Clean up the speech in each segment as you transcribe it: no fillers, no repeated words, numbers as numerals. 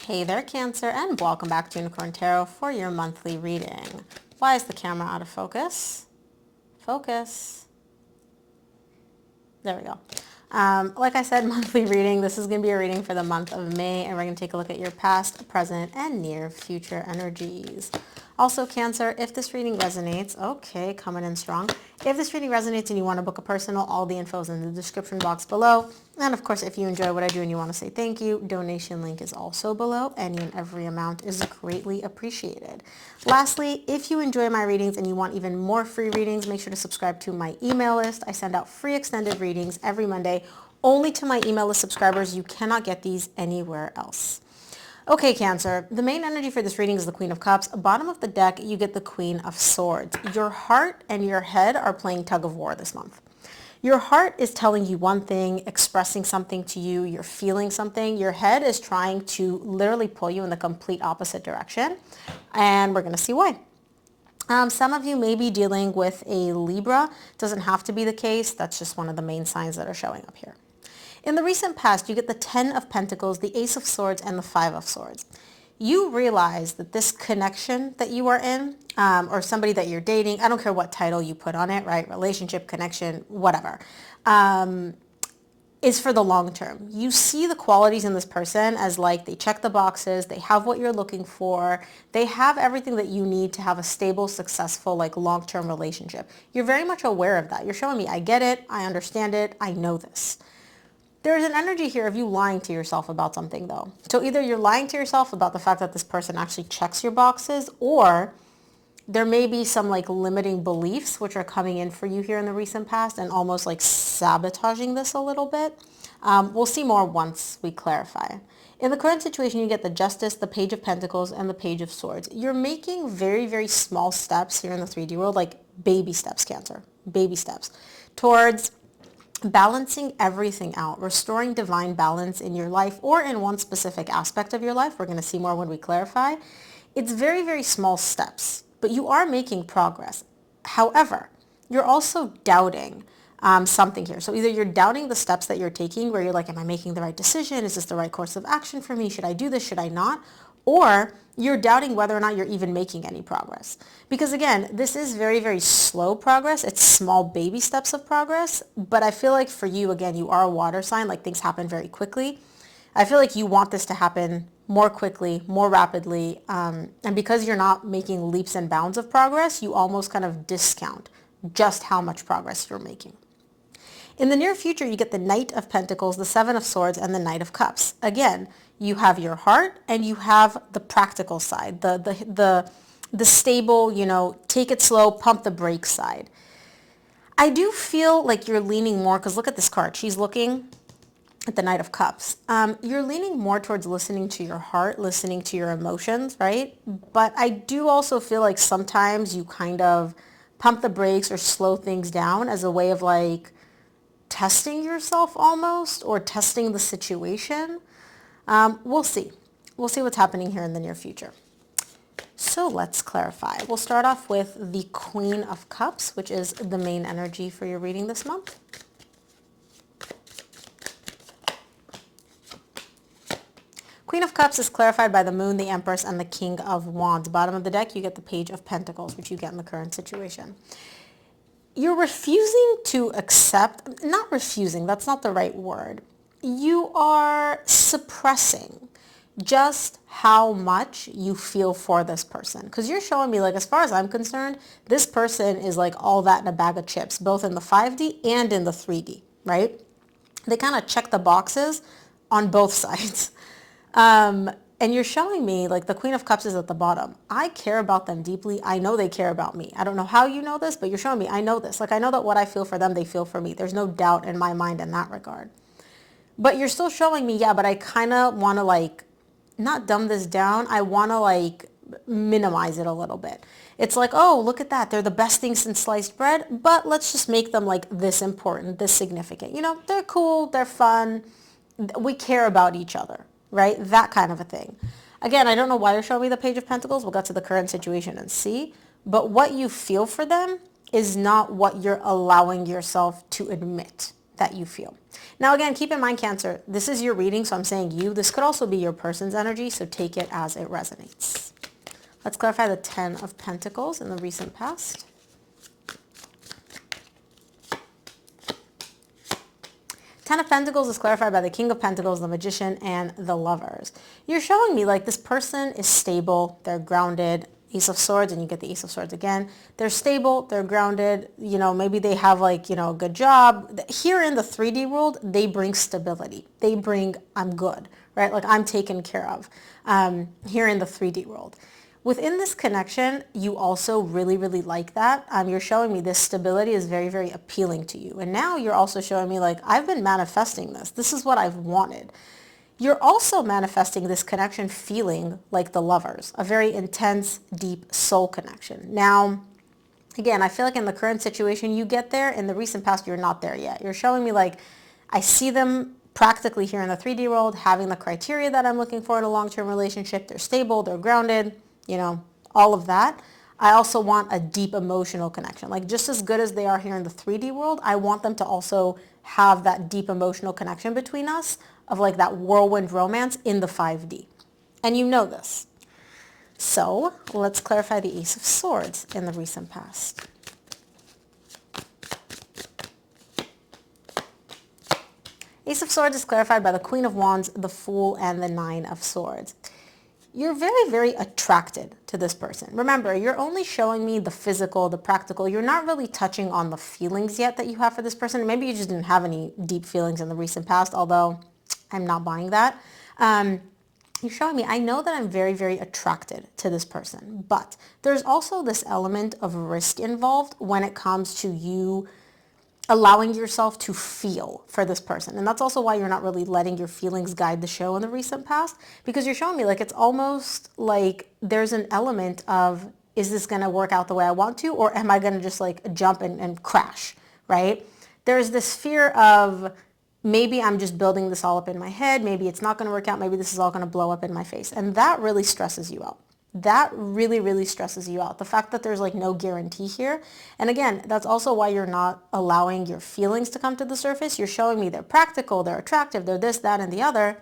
Hey there, Cancer, and welcome back to Unicorn Tarot for your monthly reading. Why is the camera out of focus? Focus. There we go. Like I said, monthly reading. This is going to be a reading for the month of May, and we're going to take a look at your past, present, and near future energies. Also, Cancer, if this reading resonates, okay, coming in strong. If this reading resonates and you want to book a personal, all the info is in the description box below. And of course, if you enjoy what I do and you want to say thank you, donation link is also below. Any and every amount is greatly appreciated. Lastly, if you enjoy my readings and you want even more free readings, make sure to subscribe to my email list. I send out free extended readings every Monday only to my email list subscribers. You cannot get these anywhere else. Okay, Cancer, the main energy for this reading is the Queen of Cups. Bottom of the deck, you get the Queen of Swords. Your heart and your head are playing tug of war this month. Your heart is telling you one thing, expressing something to you, you're feeling something. Your head is trying to literally pull you in the complete opposite direction, and we're going to see why. Some of you may be dealing with a Libra. Doesn't have to be the case. That's just one of the main signs that are showing up here. In the recent past, you get the 10 of Pentacles, the Ace of Swords, and the 5 of Swords. You realize that this connection that you are in, or somebody that you're dating, I don't care what title you put on it, right? Relationship, connection, whatever, is for the long term. You see the qualities in this person as like they check the boxes, they have what you're looking for, they have everything that you need to have a stable, successful, like long-term relationship. You're very much aware of that. You're showing me, I get it, I understand it, I know this. There's an energy here of you lying to yourself about something though. So either you're lying to yourself about the fact that this person actually checks your boxes, or there may be some like limiting beliefs which are coming in for you here in the recent past and almost like sabotaging this a little bit. We'll see more once we clarify. In the current situation, you get the Justice, the Page of Pentacles, and the Page of Swords. You're making very, very small steps here in the 3D world, like baby steps, Cancer, baby steps, towards balancing everything out, restoring divine balance in your life or in one specific aspect of your life. We're going to see more when we clarify. It's very, very small steps, but you are making progress. However, you're also doubting something here. So either you're doubting the steps that you're taking where you're like, am I making the right decision? Is this the right course of action for me? Should I do this? Should I not? Or you're doubting whether or not you're even making any progress. Because again, this is very, very slow progress. It's small baby steps of progress. But I feel like for you, again, you are a water sign, like things happen very quickly. I feel like you want this to happen more quickly, more rapidly. And because you're not making leaps and bounds of progress, you almost kind of discount just how much progress you're making. In the near future, you get the Knight of Pentacles, the Seven of Swords, and the Knight of Cups. Again, you have your heart and you have the practical side, the stable, take it slow, pump the brakes side. I do feel like you're leaning more, because look at this card. She's looking at the Knight of Cups. You're leaning more towards listening to your heart, listening to your emotions, right? But I do also feel like sometimes you kind of pump the brakes or slow things down as a way of like testing yourself almost, or testing the situation. We'll see. We'll see what's happening here in the near future. So let's clarify. We'll start off with the Queen of Cups, which is the main energy for your reading this month. Queen of Cups is clarified by the Moon, the Empress, and the King of Wands. Bottom of the deck, you get the Page of Pentacles, which you get in the current situation. You're refusing to accept, not refusing, that's not the right word. You are suppressing just how much you feel for this person. Because you're showing me, like, as far as I'm concerned, this person is like all that in a bag of chips, both in the 5D and in the 3D, right? They kind of check the boxes on both sides. And you're showing me like the Queen of Cups is at the bottom. I care about them deeply. I know they care about me. I don't know how you know this, but you're showing me I know this. Like I know that what I feel for them, they feel for me. There's no doubt in my mind in that regard. But you're still showing me, yeah, but I kind of want to like, not dumb this down. I want to like minimize it a little bit. It's like, oh, look at that. They're the best thing since sliced bread, but let's just make them like this important, this significant. They're cool. They're fun. We care about each other. Right? That kind of a thing. Again, I don't know why you're showing me the Page of Pentacles. We'll get to the current situation and see. But what you feel for them is not what you're allowing yourself to admit that you feel. Now again, keep in mind, Cancer, this is your reading, so I'm saying you. This could also be your person's energy, so take it as it resonates. Let's clarify the Ten of Pentacles in the recent past. Ten of Pentacles is clarified by the King of Pentacles, the Magician, and the Lovers. You're showing me like this person is stable, they're grounded. Ace of Swords, and you get the Ace of Swords again. They're stable, they're grounded, you know, maybe they have like, you know, a good job. Here in the 3D world, they bring stability. They bring, I'm good, right? Like I'm taken care of here in the 3D world. Within this connection, you also really, really like that. You're showing me this stability is very, very appealing to you. And now you're also showing me like, I've been manifesting this. This is what I've wanted. You're also manifesting this connection feeling like the Lovers, a very intense, deep soul connection. Now, again, I feel like in the current situation, you get there. In the recent past, you're not there yet. You're showing me like, I see them practically here in the 3D world, having the criteria that I'm looking for in a long-term relationship. They're stable, they're grounded, you know, all of that. I also want a deep emotional connection. Like just as good as they are here in the 3D world, I want them to also have that deep emotional connection between us of like that whirlwind romance in the 5D. And you know this. So let's clarify the Ace of Swords in the recent past. Ace of Swords is clarified by the Queen of Wands, the Fool, and the Nine of Swords. You're very, very attracted to this person. Remember, you're only showing me the physical, the practical. You're not really touching on the feelings yet that you have for this person. Maybe you just didn't have any deep feelings in the recent past, although I'm not buying that. You're showing me, I know that I'm very, very attracted to this person, but there's also this element of risk involved when it comes to you allowing yourself to feel for this person. And that's also why you're not really letting your feelings guide the show in the recent past, because you're showing me like it's almost like there's an element of, is this going to work out the way I want to, or am I going to just like jump and crash, right? There's this fear of maybe I'm just building this all up in my head. Maybe it's not going to work out. Maybe this is all going to blow up in my face. And that really stresses you out. That really, really stresses you out. The fact that there's like no guarantee here. And again, that's also why you're not allowing your feelings to come to the surface. You're showing me they're practical, they're attractive, they're this, that, and the other.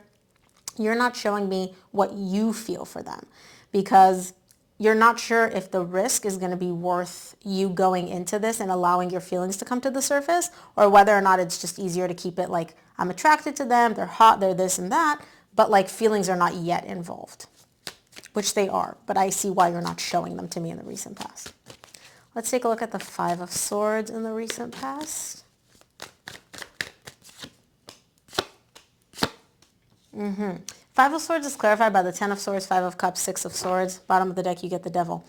You're not showing me what you feel for them because you're not sure if the risk is going to be worth you going into this and allowing your feelings to come to the surface, or whether or not it's just easier to keep it like, I'm attracted to them, they're hot, they're this and that, but like feelings are not yet involved. Which they are, but I see why you're not showing them to me in the recent past. Let's take a look at the Five of Swords in the recent past. Five of Swords is clarified by the Ten of Swords, Five of Cups, Six of Swords. Bottom of the deck, you get the Devil.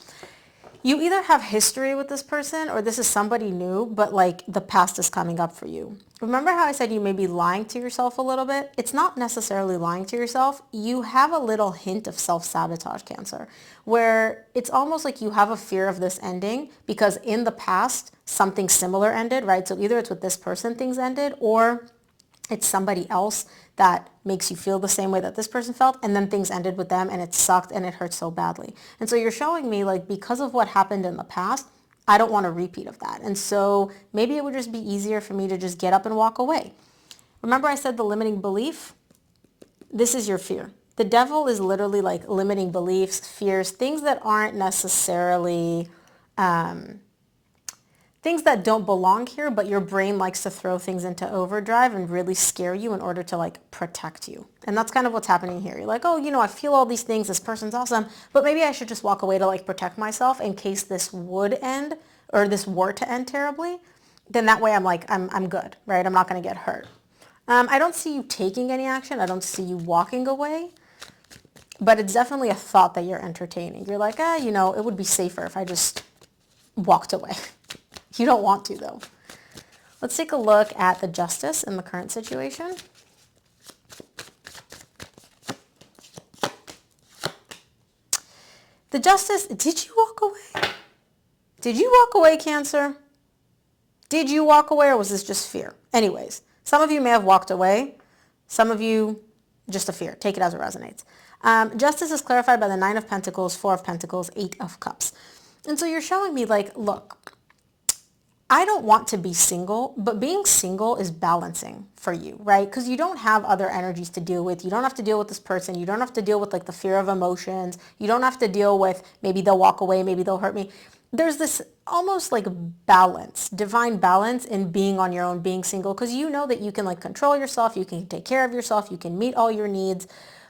You either have history with this person or this is somebody new, but like the past is coming up for you. Remember how I said you may be lying to yourself a little bit? It's not necessarily lying to yourself. You have a little hint of self-sabotage, Cancer, where it's almost like you have a fear of this ending because in the past, something similar ended, right? So either it's with this person things ended or it's somebody else that makes you feel the same way that this person felt, and then things ended with them and it sucked and it hurt so badly. And so you're showing me like because of what happened in the past, I don't want a repeat of that. And so maybe it would just be easier for me to just get up and walk away. Remember I said the limiting belief? This is your fear. The Devil is literally like limiting beliefs, fears, things that aren't necessarily things that don't belong here, but your brain likes to throw things into overdrive and really scare you in order to like protect you. And that's kind of what's happening here. You're like, oh, you know, I feel all these things. This person's awesome, but maybe I should just walk away to like protect myself in case this would end or this were to end terribly. Then that way I'm like, I'm good, right? I'm not going to get hurt. I don't see you taking any action. I don't see you walking away, but it's definitely a thought that you're entertaining. You're like, you know, it would be safer if I just walked away. You don't want to, though. Let's take a look at the Justice in the current situation. The Justice, did you walk away? Did you walk away, Cancer? Did you walk away, or was this just fear? Anyways, some of you may have walked away. Some of you, just a fear. Take it as it resonates. Justice is clarified by the Nine of Pentacles, Four of Pentacles, Eight of Cups. And so you're showing me, like, look, I don't want to be single, but being single is balancing for you, right? Because you don't have other energies to deal with. You don't have to deal with this person. You don't have to deal with like the fear of emotions. You don't have to deal with maybe they'll walk away, maybe they'll hurt me. There's this almost like balance, divine balance in being on your own, being single, because you know that you can like control yourself, you can take care of yourself, you can meet all your needs.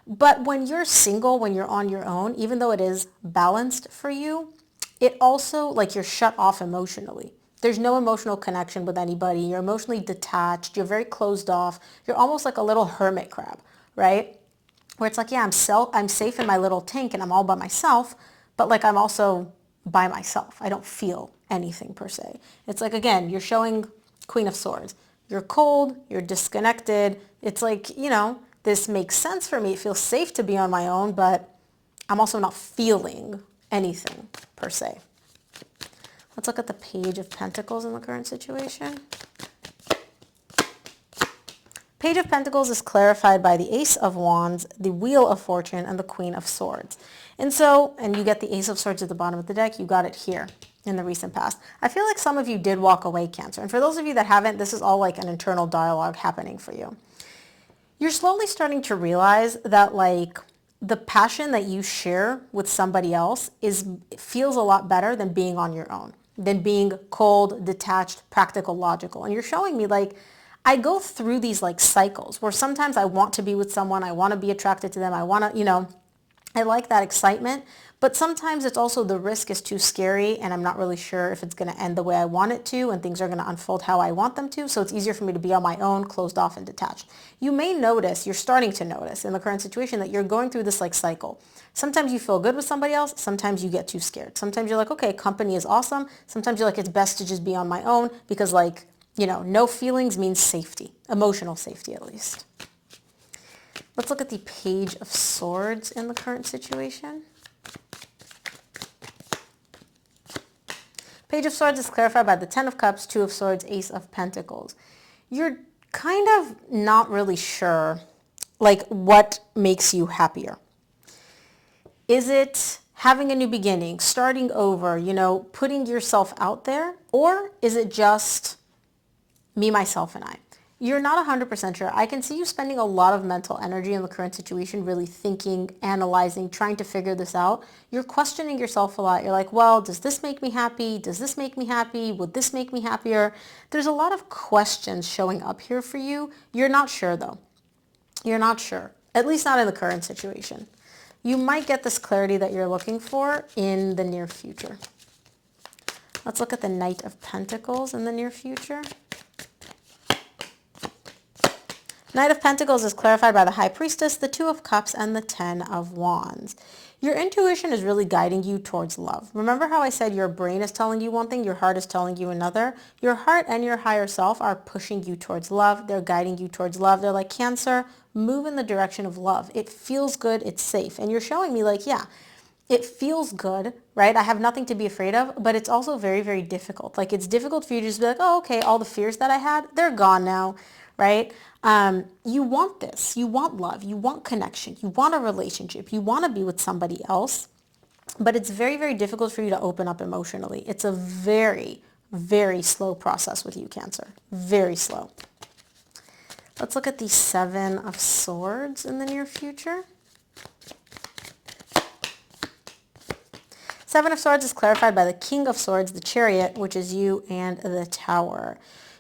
But when you're single, when you're on your own, even though it is balanced for you, it also like you're shut off emotionally. There's no emotional connection with anybody. You're emotionally detached. You're very closed off. You're almost like a little hermit crab, right? Where it's like, yeah, I'm safe in my little tank and I'm all by myself, but like I'm also by myself. I don't feel anything per se. It's like, again, you're showing Queen of Swords. You're cold, you're disconnected. It's like, this makes sense for me. It feels safe to be on my own, but I'm also not feeling anything per se. Let's look at the Page of Pentacles in the current situation. Page of Pentacles is clarified by the Ace of Wands, the Wheel of Fortune, and the Queen of Swords. And you get the Ace of Swords at the bottom of the deck. You got it here in the recent past. I feel like some of you did walk away, Cancer. And for those of you that haven't, this is all like an internal dialogue happening for you. You're slowly starting to realize that like the passion that you share with somebody else feels a lot better than being on your own, than being cold, detached, practical, logical. And you're showing me like, I go through these like cycles where sometimes I want to be with someone, I want to be attracted to them, I want to, I like that excitement, but sometimes it's also the risk is too scary and I'm not really sure if it's going to end the way I want it to and things are going to unfold how I want them to. So it's easier for me to be on my own, closed off and detached. You may notice, you're starting to notice in the current situation that you're going through this like cycle. Sometimes you feel good with somebody else. Sometimes you get too scared. Sometimes you're like, okay, company is awesome. Sometimes you're like, it's best to just be on my own because like, no feelings means safety, emotional safety at least. Let's look at the Page of Swords in the current situation. Page of Swords is clarified by the Ten of Cups, Two of Swords, Ace of Pentacles. You're kind of not really sure, like, what makes you happier. Is it having a new beginning, starting over, putting yourself out there? Or is it just me, myself, and I? You're not 100% sure. I can see you spending a lot of mental energy in the current situation, really thinking, analyzing, trying to figure this out. You're questioning yourself a lot. You're like, well, does this make me happy? Does this make me happy? Would this make me happier? There's a lot of questions showing up here for you. You're not sure though. You're not sure, at least not in the current situation. You might get this clarity that you're looking for in the near future. Let's look at the Knight of Pentacles in the near future. Knight of Pentacles is clarified by the High Priestess, the Two of Cups, and the Ten of Wands. Your intuition is really guiding you towards love. Remember how I said your brain is telling you one thing, your heart is telling you another? Your heart and your higher self are pushing you towards love. They're guiding you towards love. They're like, Cancer, move in the direction of love. It feels good. It's safe. And you're showing me like, yeah, it feels good, right? I have nothing to be afraid of, but it's also very, very difficult. Like it's difficult for you to just be like, oh, okay, all the fears that I had, they're gone now, right? You want this. You want love. You want connection. You want a relationship. You want to be with somebody else, but it's very, very difficult for you to open up emotionally. It's a very, very slow process with you, Cancer. Very slow. Let's look at the Seven of Swords in the near future. Seven of Swords is clarified by the King of Swords, the Chariot, which is you, and the Tower.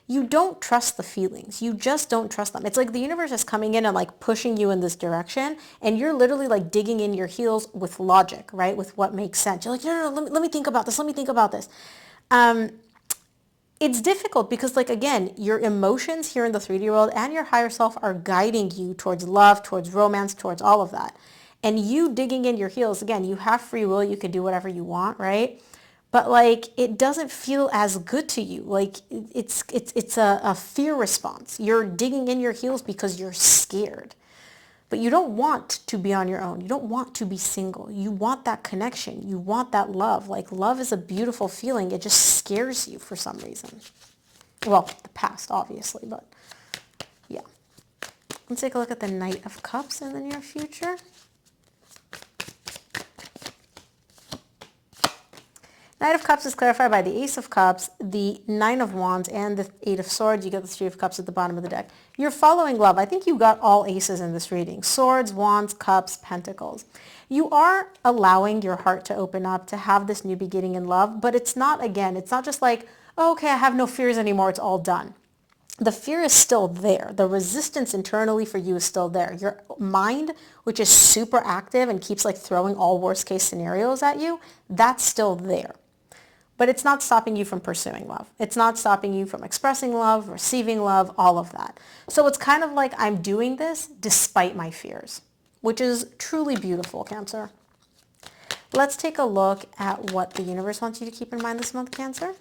You don't trust the feelings. You just don't trust them. It's like the universe is coming in and like pushing you in this direction, and you're literally like digging in your heels with logic, right? With what makes sense. You're like, no, let me think about this. Let me think about this. It's difficult because like, again, your emotions here in the 3D world and your higher self are guiding you towards love, towards romance, towards all of that. And you digging in your heels, again, you have free will. You can do whatever you want, right? But like, it doesn't feel as good to you. Like it's a fear response. You're digging in your heels because you're scared. But you don't want to be on your own. You don't want to be single. You want that connection. You want that love. Like love is a beautiful feeling. It just scares you for some reason. Well, the past, obviously, but yeah. Let's take a look at the Knight of Cups in the near future. Knight of Cups is clarified by the Ace of Cups, the Nine of Wands, and the Eight of Swords. You get the Three of Cups at the bottom of the deck. You're following love. I think you got all aces in this reading. Swords, Wands, Cups, Pentacles. You are allowing your heart to open up, to have this new beginning in love, but it's not, again, it's not just like, oh, okay, I have no fears anymore, it's all done. The fear is still there. The resistance internally for you is still there. Your mind, which is super active and keeps like throwing all worst case scenarios at you, that's still there. But it's not stopping you from pursuing love. It's not stopping you from expressing love, receiving love, all of that. So it's kind of like I'm doing this despite my fears, which is truly beautiful, Cancer. Let's take a look at what the universe wants you to keep in mind this month, Cancer.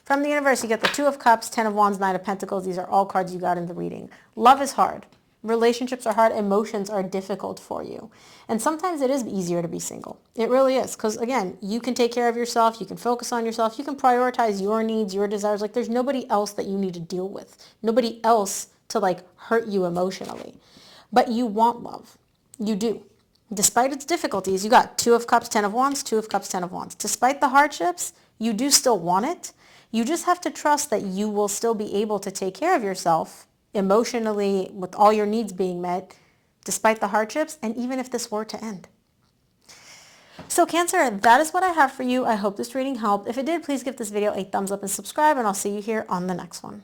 From the universe, you get the Two of Cups, Ten of Wands, Nine of Pentacles. These are all cards you got in the reading. Love is hard. Relationships are hard. Emotions are difficult for you. And sometimes it is easier to be single. It really is. Because again, you can take care of yourself. You can focus on yourself. You can prioritize your needs, your desires. Like there's nobody else that you need to deal with. Nobody else to like hurt you emotionally. But you want love. You do. Despite its difficulties, you got Two of Cups, Ten of Wands, Two of Cups, Ten of Wands. Despite the hardships, you do still want it. You just have to trust that you will still be able to take care of yourself emotionally with all your needs being met despite the hardships and even if this were to end. So Cancer, that is what I have for you. I hope this reading helped. If it did, please give this video a thumbs up and subscribe, and I'll see you here on the next one.